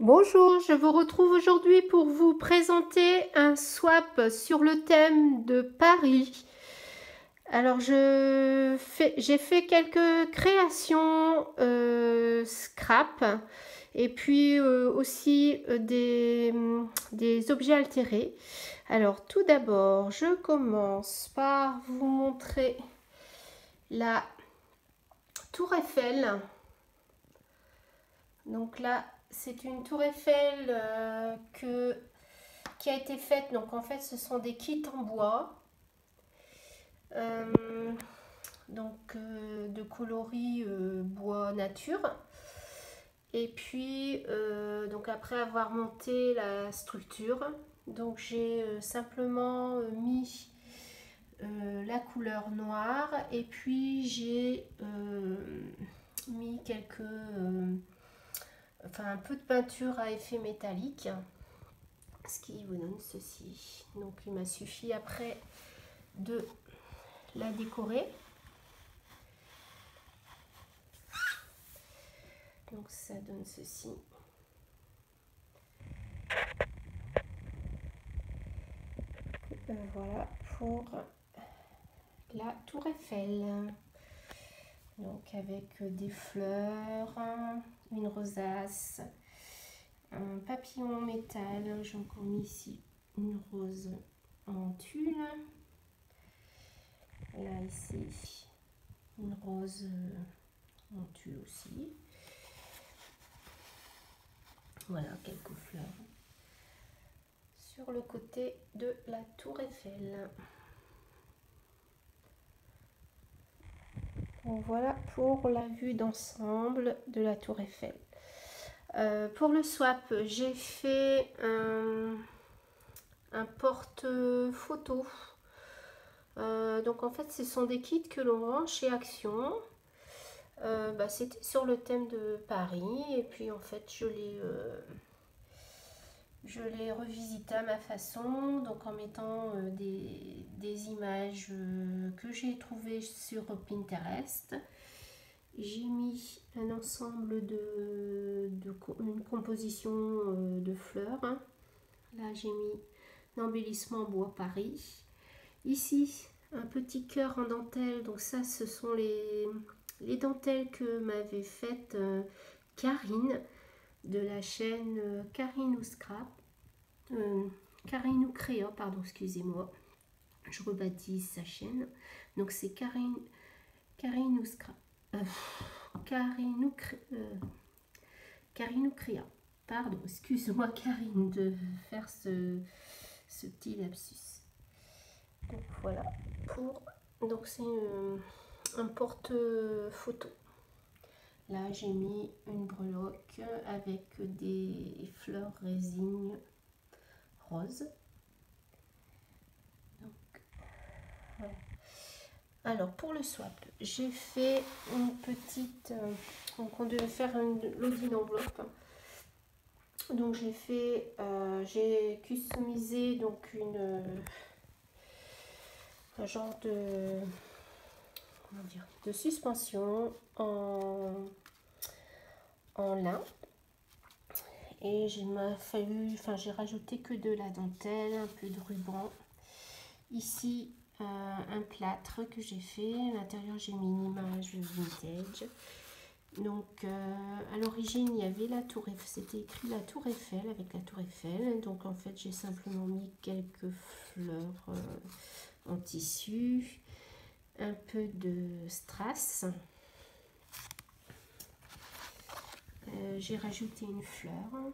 Bonjour, je vous retrouve aujourd'hui pour vous présenter un swap sur le thème de Paris. Alors j'ai fait quelques créations scrap et puis aussi des objets altérés. Alors tout d'abord, je commence par vous montrer la tour Eiffel. Donc là, c'est une tour Eiffel qui a été faite. Donc en fait, ce sont des kits en bois. De coloris bois nature. Et puis, donc après avoir monté la structure, donc j'ai simplement mis la couleur noire et puis j'ai mis un peu de peinture à effet métallique, ce qui vous donne ceci. Donc il m'a suffi après de la décorer. Donc ça donne ceci. Voilà pour la tour Eiffel. Donc avec des fleurs, une rosace, un papillon en métal. J'ai encore mis ici une rose en tulle. Là ici une rose en tulle aussi. Voilà quelques fleurs sur le côté de la tour Eiffel. Donc voilà pour la vue d'ensemble de la tour Eiffel. Pour le swap, j'ai fait un porte-photo. Donc en fait, ce sont des kits que l'on vend chez Action. C'était sur le thème de Paris et puis en fait je l'ai revisité à ma façon, donc en mettant des images que j'ai trouvées sur Pinterest. J'ai mis un ensemble une composition de fleurs. Là j'ai mis l'embellissement bois Paris. Ici un petit cœur en dentelle, donc ça ce sont les dentelles que m'avait faites Karine de la chaîne Karine ou Scrap, Karine ou Créa, pardon, excusez-moi, je rebaptise sa chaîne. Donc c'est Karine ou Scrap, Karine ou Créa, pardon, excuse-moi Karine de faire ce petit lapsus. Donc voilà pour, donc c'est un porte-photo. Là, j'ai mis une breloque avec des fleurs résine roses. Donc, voilà. Alors, pour le swap, j'ai fait une petite... donc, on devait faire une loading enveloppe. Donc, j'ai customisé donc un genre de... comment dire, de suspension en lin. Et j'ai rajouté que de la dentelle, un peu de ruban. Ici, un plâtre que j'ai fait. À l'intérieur, j'ai mis une image vintage. Donc, à l'origine, il y avait la tour Eiffel. C'était écrit la tour Eiffel avec la tour Eiffel. Donc, en fait, j'ai simplement mis quelques fleurs en tissu. Un peu de strass. J'ai rajouté une fleur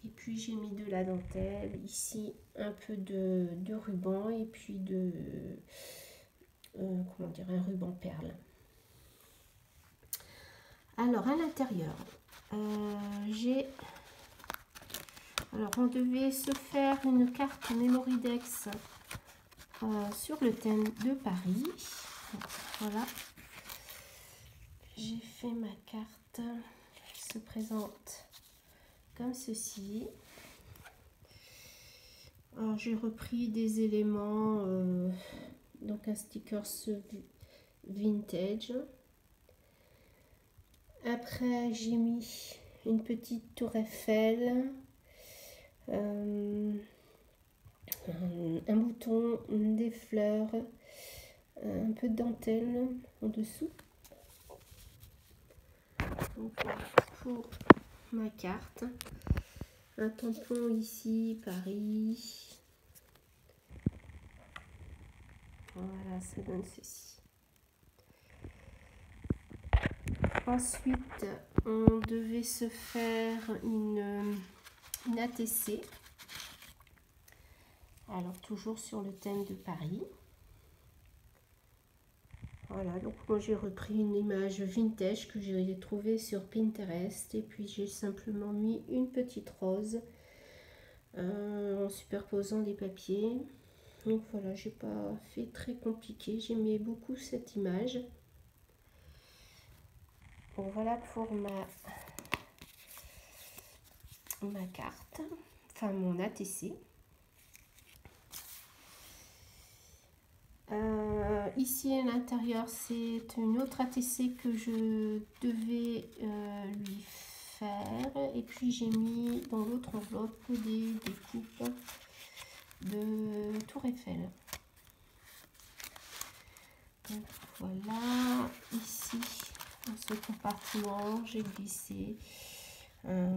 et puis j'ai mis de la dentelle ici, un peu de ruban et puis comment dire, un ruban perle. Alors à l'intérieur alors on devait se faire une carte Mémoridex sur le thème de Paris. Donc, voilà, j'ai fait ma carte. Elle se présente comme ceci. Alors j'ai repris des éléments, donc un sticker vintage. Après j'ai mis une petite tour Eiffel, un bouton, des fleurs, un peu de dentelle en dessous. Donc, pour ma carte, un tampon ici, Paris. Voilà, ça donne ceci. Ensuite, on devait se faire une ATC. Alors, toujours sur le thème de Paris. Voilà, donc moi j'ai repris une image vintage que j'ai trouvée sur Pinterest. Et puis j'ai simplement mis une petite rose en superposant les papiers. Donc voilà, j'ai pas fait très compliqué. J'aimais beaucoup cette image. Donc voilà pour ma carte, enfin mon ATC. Ici à l'intérieur, c'est une autre ATC que je devais lui faire. Et puis j'ai mis dans l'autre enveloppe des coupes de Tour Eiffel. Donc voilà, ici dans ce compartiment, j'ai glissé un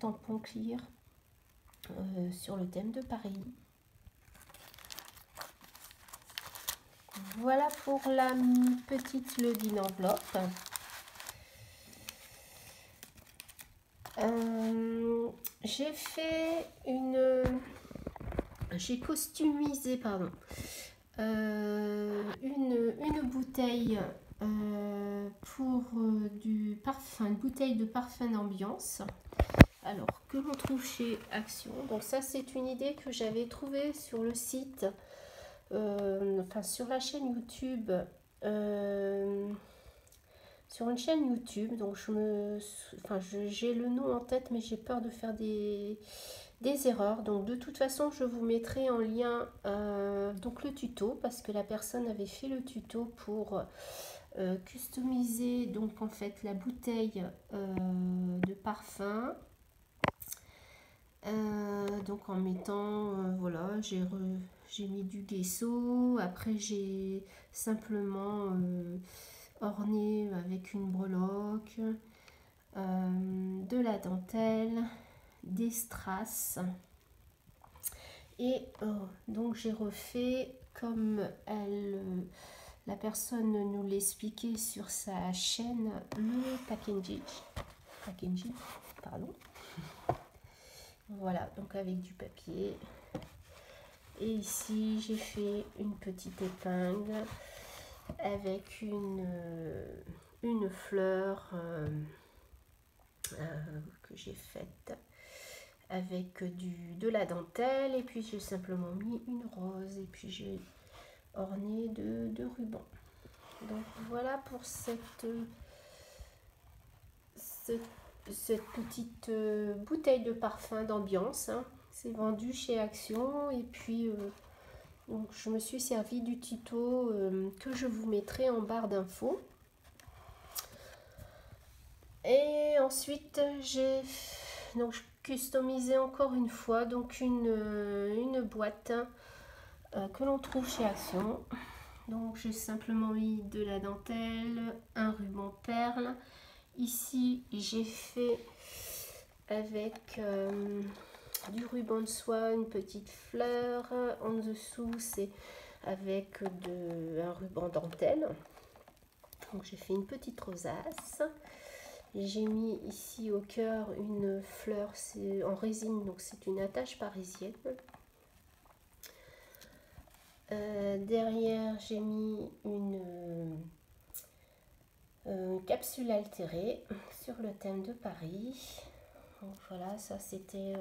tampon clear sur le thème de Paris. Voilà pour la petite login enveloppe. J'ai customisé, pardon, une bouteille pour du parfum, une bouteille de parfum d'ambiance. Alors, que l'on trouve chez Action. Donc ça, c'est une idée que j'avais trouvée sur le site, enfin sur la chaîne YouTube, sur une chaîne YouTube. Donc j'ai le nom en tête, mais j'ai peur de faire des erreurs. Donc de toute façon, je vous mettrai en lien donc le tuto, parce que la personne avait fait le tuto pour customiser donc en fait la bouteille de parfum. Donc en mettant voilà, j'ai mis du gesso, après j'ai simplement orné avec une breloque, de la dentelle, des strass, et donc j'ai refait comme la personne nous l'expliquait sur sa chaîne, le packaging, pardon. Voilà, donc avec du papier. Et ici, j'ai fait une petite épingle avec une fleur que j'ai faite avec de la dentelle. Et puis, j'ai simplement mis une rose. Et puis, j'ai orné de rubans. Donc, voilà pour cette petite bouteille de parfum d'ambiance, hein. C'est vendu chez Action. Et puis donc je me suis servi du tuto que je vous mettrai en barre d'infos. Et ensuite j'ai donc customisé encore une fois donc une boîte que l'on trouve chez Action. Donc j'ai simplement mis de la dentelle, un ruban perle. Ici, j'ai fait avec du ruban de soie, une petite fleur. En dessous, c'est avec un ruban dentelle. Donc, j'ai fait une petite rosace. J'ai mis ici au cœur une fleur, c'est en résine, donc c'est une attache parisienne. Derrière, j'ai mis une capsule altérée sur le thème de Paris. Donc voilà, ça c'était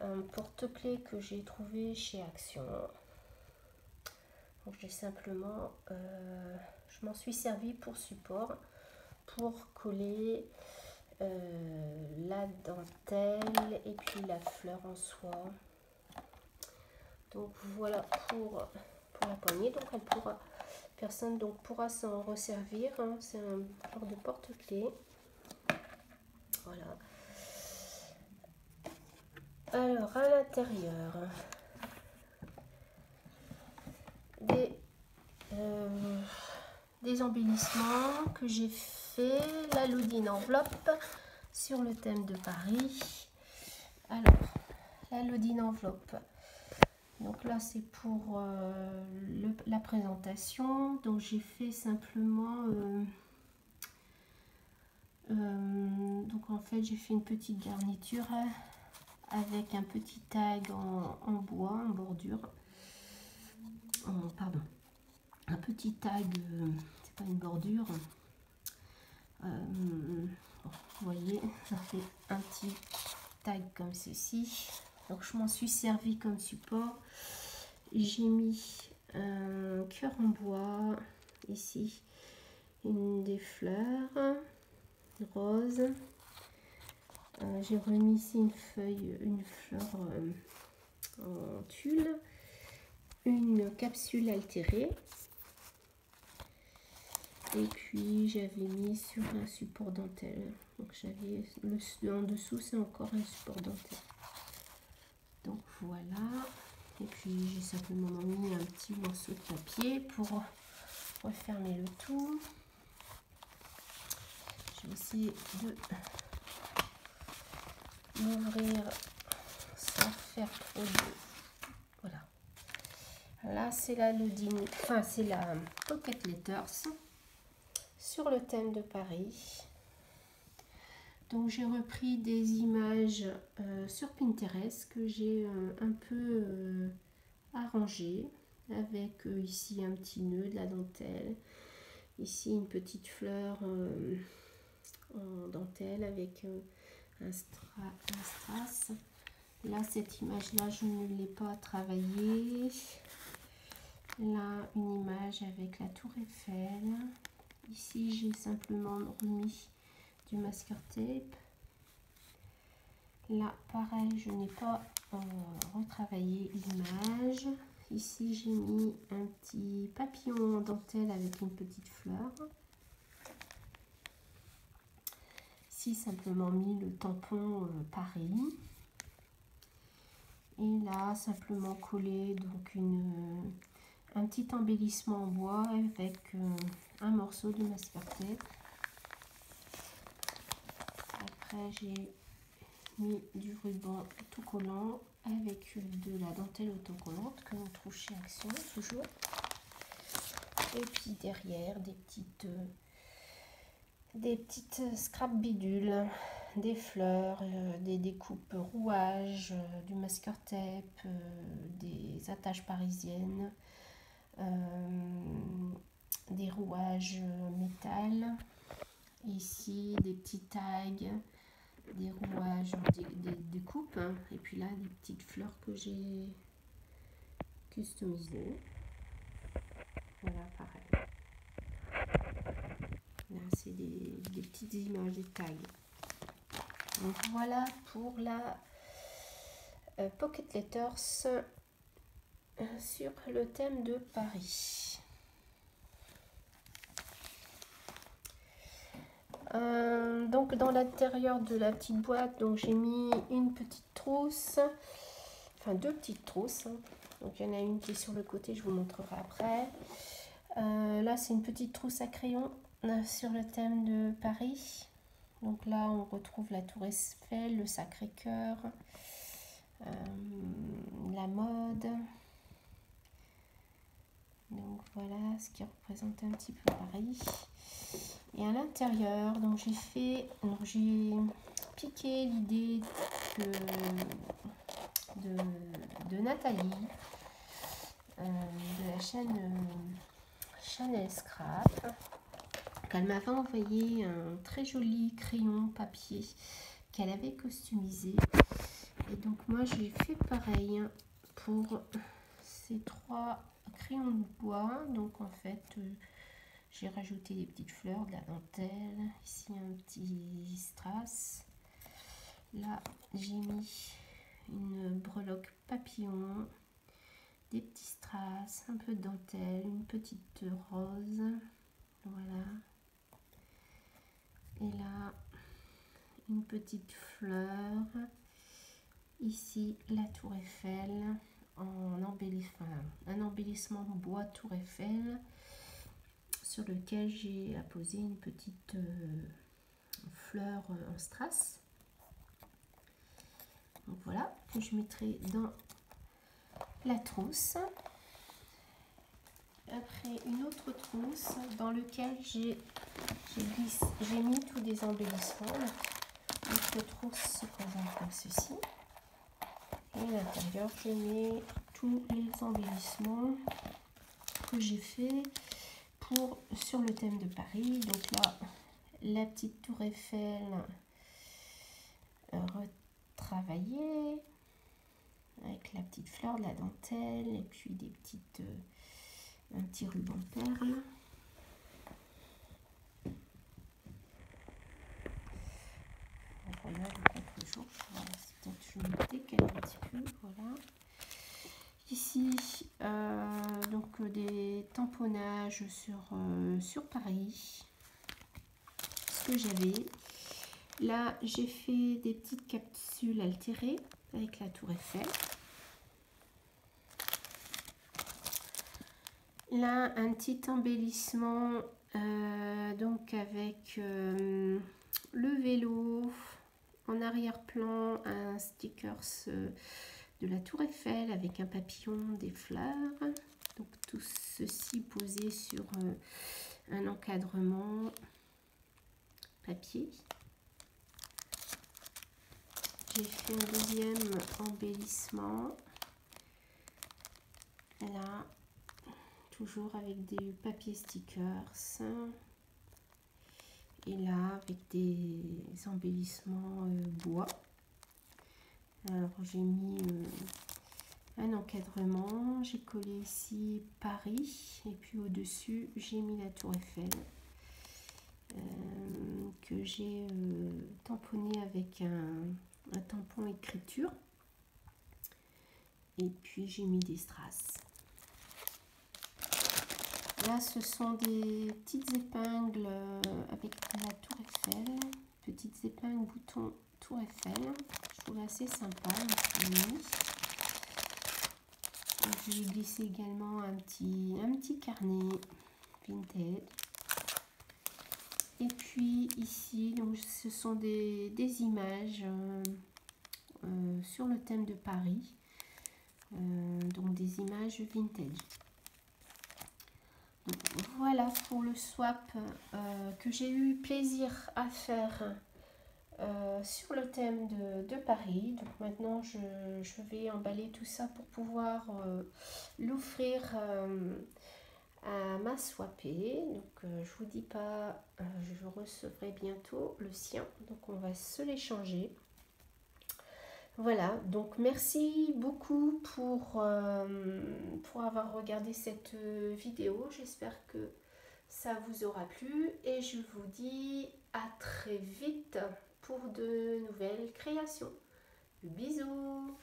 un porte-clés que j'ai trouvé chez Action. Donc j'ai simplement, je m'en suis servi pour support, pour coller la dentelle et puis la fleur en soie. Donc voilà pour la poignée. Donc elle pourra, personne donc pourra s'en resservir, hein. C'est un genre de porte-clés. Voilà. Alors à l'intérieur, des embellissements que j'ai fait, la Loudine enveloppe sur le thème de Paris. Alors, la Loudine enveloppe. Donc là, c'est pour la présentation. Donc j'ai fait simplement... donc en fait, j'ai fait une petite garniture avec un petit tag en bois, en bordure. Pardon. Un petit tag, c'est pas une bordure. Vous voyez, ça fait un petit tag comme ceci. Donc je m'en suis servi comme support. J'ai mis un cœur en bois ici, des fleurs roses. J'ai remis ici une fleur en tulle, une capsule altérée. Et puis j'avais mis sur un support dentelle. Donc j'avais en dessous, c'est encore un support dentelle. Donc voilà. Et puis j'ai simplement mis un petit morceau de papier pour refermer le tout. Je vais essayer de l'ouvrir sans faire trop de... Voilà. Là c'est la Loudine, enfin c'est la Pocket Letters sur le thème de Paris. Donc j'ai repris des images sur Pinterest que j'ai un peu arrangées avec ici un petit nœud, de la dentelle, ici une petite fleur en dentelle avec un strass. Là cette image là je ne l'ai pas travaillée. Là une image avec la tour Eiffel. Ici j'ai simplement remis du masking tape. Là pareil, je n'ai pas retravaillé l'image. Ici j'ai mis un petit papillon en dentelle avec une petite fleur. Ici simplement mis le tampon Paris. Et là simplement collé donc un petit embellissement en bois avec un morceau de masking tape. Après j'ai mis du ruban tout collant avec de la dentelle autocollante que l'on trouve chez Action toujours. Et puis derrière des petites scrap bidules, des fleurs, des découpes rouages, du masking tape, des attaches parisiennes, des rouages métal. Ici des petits tags, des rouages, des découpes, hein. Et puis là des petites fleurs que j'ai customisées. Voilà, pareil. Là c'est des petites images, des tags. Donc voilà pour la Pocket Letters sur le thème de Paris. Donc dans l'intérieur de la petite boîte, donc j'ai mis une petite trousse, enfin deux petites trousses, hein. Donc il y en a une qui est sur le côté, je vous montrerai après. Là c'est une petite trousse à crayon sur le thème de Paris. Donc là on retrouve la tour Eiffel, le Sacré-Cœur, la mode. Donc voilà ce qui représente un petit peu Paris. Et à l'intérieur, donc j'ai piqué l'idée de Nathalie de la chaîne Chanel Scrap. Elle m'avait envoyé un très joli crayon papier qu'elle avait customisé. Et donc moi j'ai fait pareil pour ces trois crayons de bois. Donc en fait j'ai rajouté des petites fleurs, de la dentelle, ici un petit strass. Là j'ai mis une breloque papillon, des petits strass, un peu de dentelle, une petite rose. Voilà. Et là une petite fleur. Ici, la tour Eiffel, en un embellissement bois tour Eiffel, sur lequel j'ai apposé une petite fleur en strass. Donc voilà, que je mettrai dans la trousse. Après, une autre trousse dans laquelle j'ai mis tous des embellissements. L'autre trousse se présente comme ceci. Et à l'intérieur, je mets tous les embellissements que j'ai fait sur le thème de Paris. Donc là, la petite tour Eiffel retravaillée avec la petite fleur, de la dentelle et puis des petites un petit ruban perle. Voilà le contre-jour. Je vais me décaler un petit peu. Voilà. Ici, donc des tamponnages sur Paris. Ce que j'avais. Là, j'ai fait des petites capsules altérées avec la tour Eiffel. Là, un petit embellissement donc avec le vélo, en arrière-plan un stickers de la tour Eiffel avec un papillon, des fleurs. Donc tout ceci posé sur un encadrement papier. J'ai fait un deuxième embellissement. Là, toujours avec des papiers stickers. Et là, avec des embellissements bois. Alors, j'ai mis un encadrement. J'ai collé ici Paris. Et puis au-dessus, j'ai mis la tour Eiffel. Que j'ai tamponné avec un tampon écriture. Et puis, j'ai mis des strass. Là, ce sont des petites épingles avec la tour Eiffel. Petites épingles boutons tour Eiffel. Je trouve assez sympa. Je vais glisser également un petit carnet vintage. Et puis ici, donc, ce sont des images sur le thème de Paris. Donc des images vintage. Voilà pour le swap que j'ai eu plaisir à faire sur le thème de Paris. Donc maintenant je vais emballer tout ça pour pouvoir l'offrir à ma swappée. Donc je vous dis pas, je recevrai bientôt le sien. Donc on va se l'échanger. Voilà, donc merci beaucoup pour avoir regardé cette vidéo. J'espère que ça vous aura plu et je vous dis à très vite pour de nouvelles créations. Bisous!